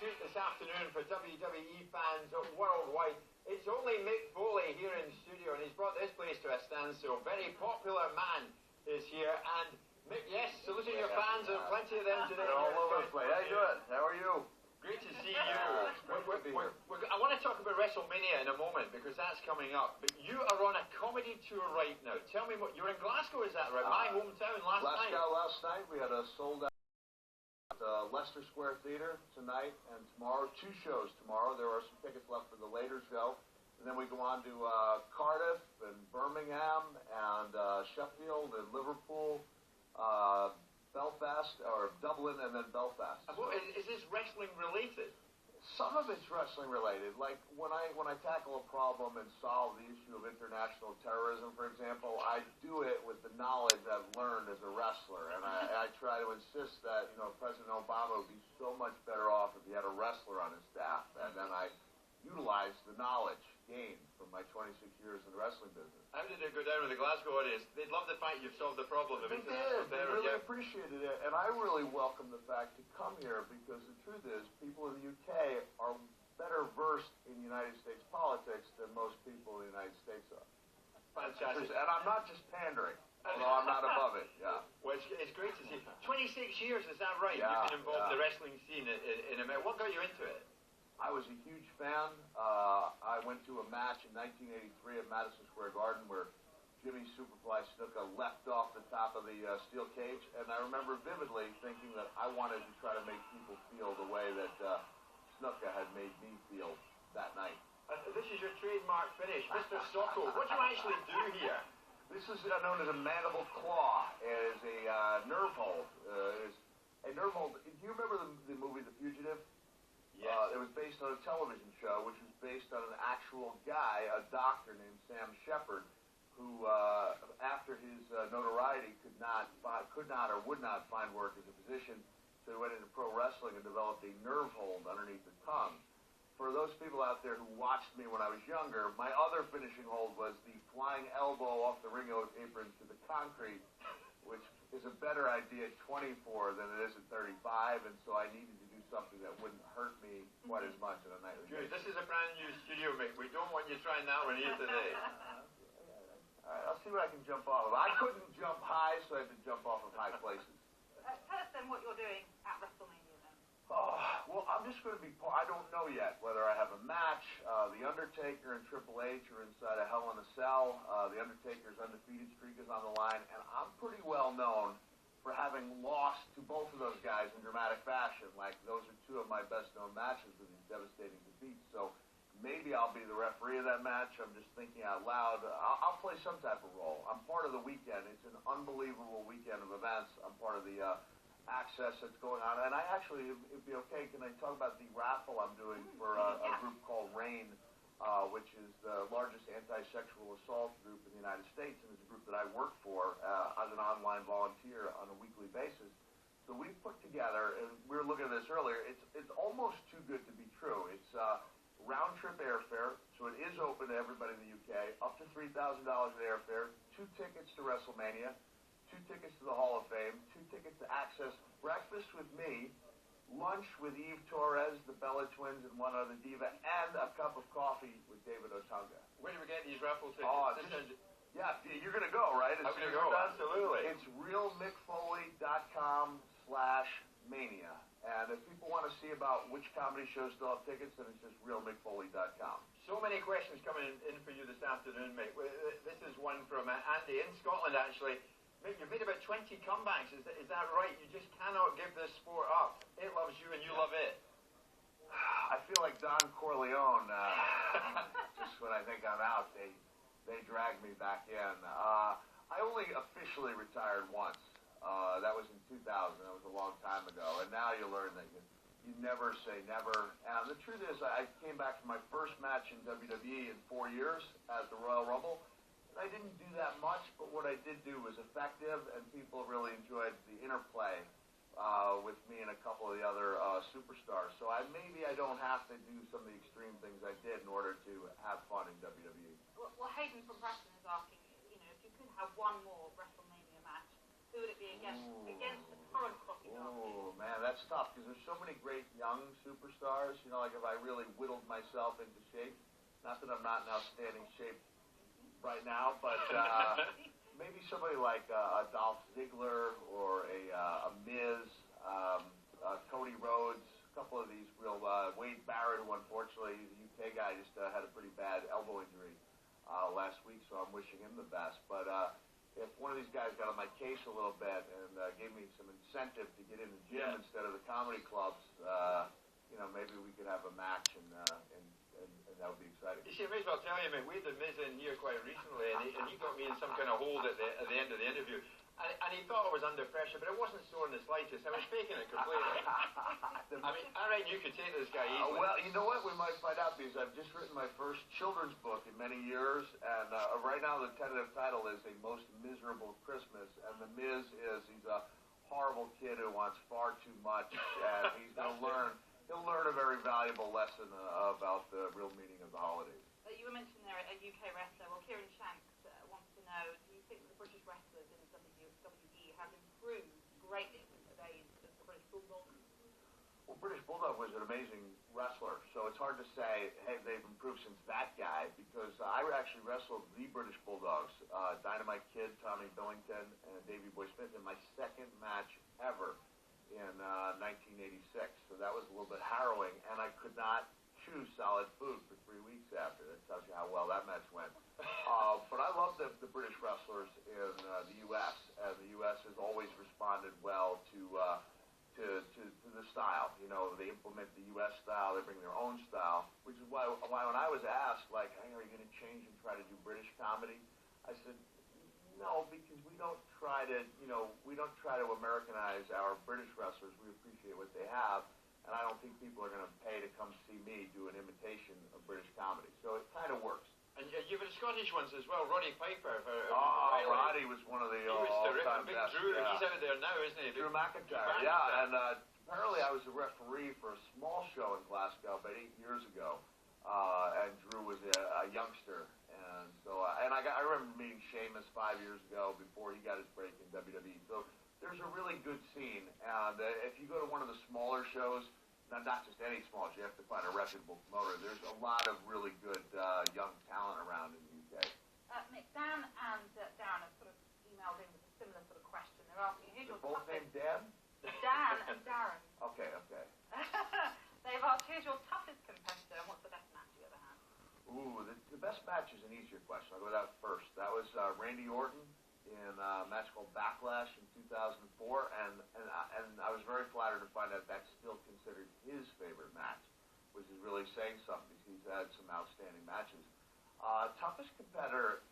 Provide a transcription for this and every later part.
treat this afternoon for WWE fans worldwide. It's only Mick Foley here in the studio, and he's brought this place to a standstill. Very popular man is here, and Mick, yes, saluting your fans. There are plenty of them today. They're all over the place. How you doing? How are you? Great to see you. I want to talk about WrestleMania in a moment because that's coming up. But you are on a comedy tour right now. Tell me what you're in Glasgow, is that right? My hometown last night. Last night we had a sold out at Leicester Square Theatre tonight and tomorrow. 2 shows tomorrow. There are some tickets left for the later show. And then we go on to Cardiff and Birmingham and Sheffield and Liverpool. Belfast, or Dublin, and then Belfast. Is this wrestling related? Some of it's wrestling related. Like when I tackle a problem and solve the issue of international terrorism, for example, I do it with the knowledge I've learned as a wrestler, and I try to insist that President Obama would be so much better off if he had a wrestler on his staff, and then I utilize the knowledge gained from my 26 years in the wrestling business. How did it go down with the Glasgow audience? They'd love the fact you've solved the problem. They did. They really appreciated it, and I really welcome the fact to come here because the truth is people in the UK are better versed in United States politics than most people in the United States are. Fantastic. And I'm not just pandering, although I'm not above it. Yeah. Well, it's great to see. 26 years, is that right? Yeah, You've been involved in the wrestling scene in America. What got you into it? I was a huge fan. I went to a match in 1983 at Madison Square Garden where Jimmy Superfly Snuka left off the top of the steel cage, and I remember vividly thinking that I wanted to try to make people feel the way that Snuka had made me feel that night. This is your trademark finish, Mr. Socko. What do you actually do here? This is known as a mandible claw. It is a nerve hold. A nerve hold. Do you remember the movie The Fugitive? Yes. It was based on a television show, which was based on an actual guy, a doctor named Sam Shepard, who, after his notoriety, could not or would not find work as a physician, so he went into pro wrestling and developed a nerve hold underneath the tongue. For those people out there who watched me when I was younger, my other finishing hold was the flying elbow off the ring apron to the concrete, which is a better idea at 24 than it is at 35, and so I needed to do something that wouldn't hurt me quite as much on a nightly basis. This is a brand new studio, Mick. We don't want you trying that one here today. All right, I'll see what I can jump off of. I couldn't jump high, so I had to jump off of high places. Tell us then what you're doing at WrestleMania then. Oh, well, I'm just going to be, I don't know yet whether I have a match. The Undertaker and Triple H are inside a Hell in a Cell. The Undertaker's undefeated streak is on the line, and I'm pretty well known for having lost to both of those guys in dramatic fashion. Like, those are 2 of my best-known matches with these devastating defeats. So maybe I'll be the referee of that match. I'm just thinking out loud. I'll play some type of role. I'm part of the weekend. It's an unbelievable weekend of events. I'm part of the access that's going on. And I actually, it'd be okay, can I talk about the raffle I'm doing for a group called RAIN, which is the largest anti-sexual assault group in the United States, and it's a group that I work for as an online volunteer on a weekly basis. So we put together, and we were looking at this earlier, it's almost too good to be true. It's round-trip airfare, so it is open to everybody in the UK, up to $3,000 in airfare, 2 tickets to WrestleMania, 2 tickets to the Hall of Fame, 2 tickets to access breakfast with me, lunch with Eve Torres, the Bella Twins, and one other diva, and a cup of coffee with David Otunga. Where do we get these raffle tickets? Oh, yeah, you're going to go, right? I'm going to go, absolutely. It's realmickfoley.com/mania. And if people want to see about which comedy shows still have tickets, then it's just realmickfoley.com. So many questions coming in for you this afternoon, Mick. This is one from Andy in Scotland, actually. Mick, you've made about 20 comebacks. Is that right? You just cannot give this sport up. It loves you and you love it. I feel like Don Corleone. Just when I think I'm out, they drag me back in. I only officially retired once. That was in 2000. That was a long time ago. And now you learn that you never say never. And the truth is, I came back from my first match in WWE in 4 years at the Royal Rumble. And I didn't do that much, but what I did do was effective, and people really enjoyed the interplay with me and a couple of the other superstars. So maybe I don't have to do some of the extreme things I did in order to have fun in WWE. Well, Hayden from Preston is asking, if you could have one more WrestleMania match, who would it be against the current Crocky Darcy? Oh, man, that's tough because there's so many great young superstars. You know, like if I really whittled myself into shape, not that I'm not in outstanding shape right now, but maybe somebody like Dolph Ziggler or a Miz, Cody Rhodes, a couple of these real Wade Barrett, who unfortunately, the UK guy, just had a pretty bad elbow injury last week, so I'm wishing him the best. But if one of these guys got on my case a little bit and gave me some incentive to get in the gym instead of the comedy clubs, you know, maybe we could have a match and that would be exciting. You see, I may as well tell you, mate, we had the Miz in here quite recently, and he got me in some kind of hold at the end of the interview. And he thought I was under pressure, but it wasn't sore in the slightest. I was faking it completely. I mean, I reckon you could take this guy easily. Well, you know what? We might find out because I've just written my first children's book in many years, and right now the tentative title is A Most Miserable Christmas, and the Miz he's a horrible kid who wants far too much, and he's going to learn. He'll learn a very valuable lesson about the real meaning of the holidays. You were mentioning there a UK wrestler. Well, Kieran Shanks wants to know, do you think the British wrestlers in WWE have improved greatly since the days of the British Bulldog? Well, British Bulldog was an amazing wrestler, so it's hard to say, hey, they've improved since that guy, because I actually wrestled the British Bulldogs, Dynamite Kid, Tommy Billington, and Davey Boy Smith in my second match ever in 1986, so that was a little bit harrowing, and I could not chew solid food for 3 weeks after. That tells you how well that match went. But I love the British wrestlers in the U.S., and the U.S. has always responded well to the style. You know, they implement the U.S. style, they bring their own style, which is why when I was asked, like, hey, are you going to change and try to do British comedy? I said, no, because we don't try to Americanize our British wrestlers. We appreciate what they have. And I don't think people are going to pay to come see me do an imitation of British comedy. So it kind of works. And you've got Scottish ones as well, Roddy Piper. Roddy was one of the all-time best. Drew, he's out there now, isn't he? Drew McIntyre, yeah. And apparently I was a referee for a small show in Glasgow about 8 years ago. And Drew was a youngster. And so, I remember meeting Sheamus 5 years ago before he got his break in WWE. So there's a really good scene, and if you go to one of the smaller shows, not just any small show, you have to find a reputable promoter. There's a lot of really good young talent around in the UK. Mick, Dan and Darren have sort of emailed in with a similar sort of question. They're asking, who's your both named Dan? Dan and Darren. Okay. They've asked, who's your toughest competitor, and what's the best match you ever had? Ooh, the best match is an easier question. I'll go with that first. That was Randy Orton in a match called Backlash in 2004, and I was very flattered to find out that's still considered his favorite match, which is really saying something because he's had some outstanding matches. Toughest competitor,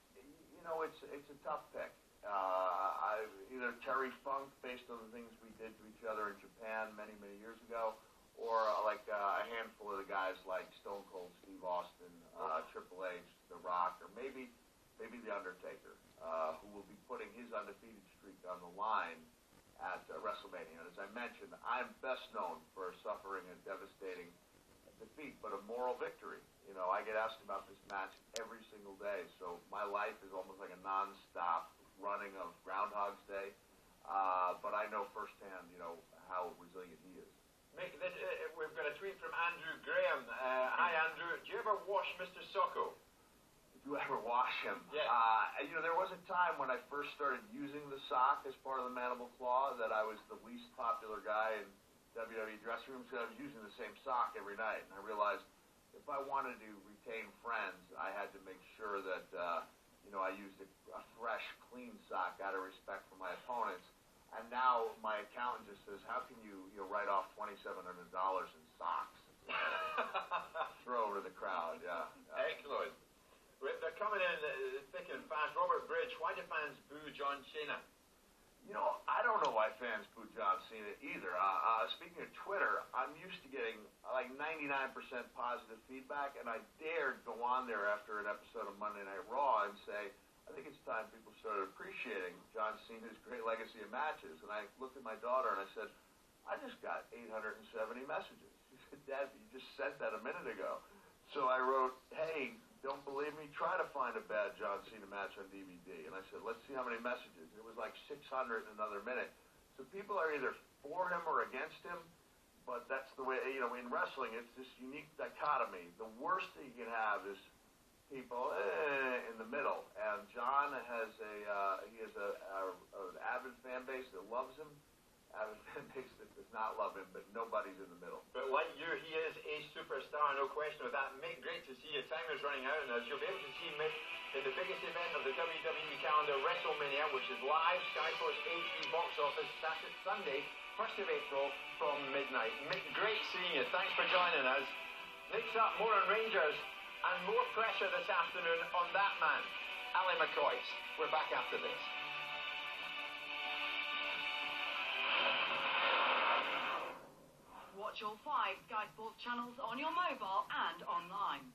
you know, it's a tough pick. Either Terry Funk, based on the things we did to each other in Japan many years ago, or like a handful of the guys like Stone Cold Steve Austin, Triple H, The Rock, or maybe The Undertaker, who will be putting his undefeated streak on the line at WrestleMania. And as I mentioned, I'm best known for suffering a devastating defeat, but a moral victory. You know, I get asked about this match every single day, so my life is almost like a non-stop running of Groundhog's Day. But I know firsthand, you know, how resilient he is. Mick, we've got a tweet from Andrew Graham. Hi, Andrew. Do you ever wash Mr. Socko? Do you ever wash him? Yeah. You know, there was a time when I first started using the sock as part of the Mandible Claw that I was the least popular guy in WWE dressing rooms because I was using the same sock every night. And I realized if I wanted to retain friends, I had to make sure that, you know, I used a fresh, clean sock out of respect for my opponents. And now my accountant just says, how can you write off $2,700 in socks? Throw over to the crowd, yeah. Excellent. They're coming in thick and fast. Robert Bridge, why do fans boo John Cena? You know, I don't know why fans boo John Cena either. Speaking of Twitter, I'm used to getting like 99% positive feedback, and I dared go on there after an episode of Monday Night Raw and say, I think it's time people started appreciating John Cena's great legacy of matches. And I looked at my daughter and I said, I just got 870 messages. She said, Dad, you just sent that a minute ago. So I wrote, hey, don't believe me? Try to find a bad John Cena match on DVD. And I said, let's see how many messages. It was like 600 in another minute. So people are either for him or against him, but that's the way, you know, in wrestling, it's this unique dichotomy. The worst that you can have is people in the middle, and John has an avid fan base that loves him, avid fan base that does not love him, but nobody's in the middle. But like you, he is a superstar, no question of that. Mick, great to see you. Time is running out, and as you'll be able to see Mick in the biggest event of the WWE calendar, WrestleMania, which is live, Sky Sports HD box office, Saturday, Sunday, 1st of April from midnight. Mick, great seeing you. Thanks for joining us. Next up, more on Rangers and more pressure this afternoon on that man, Ali McCoy. We're back after this. Watch all 5 Sky Sports channels on your mobile and online.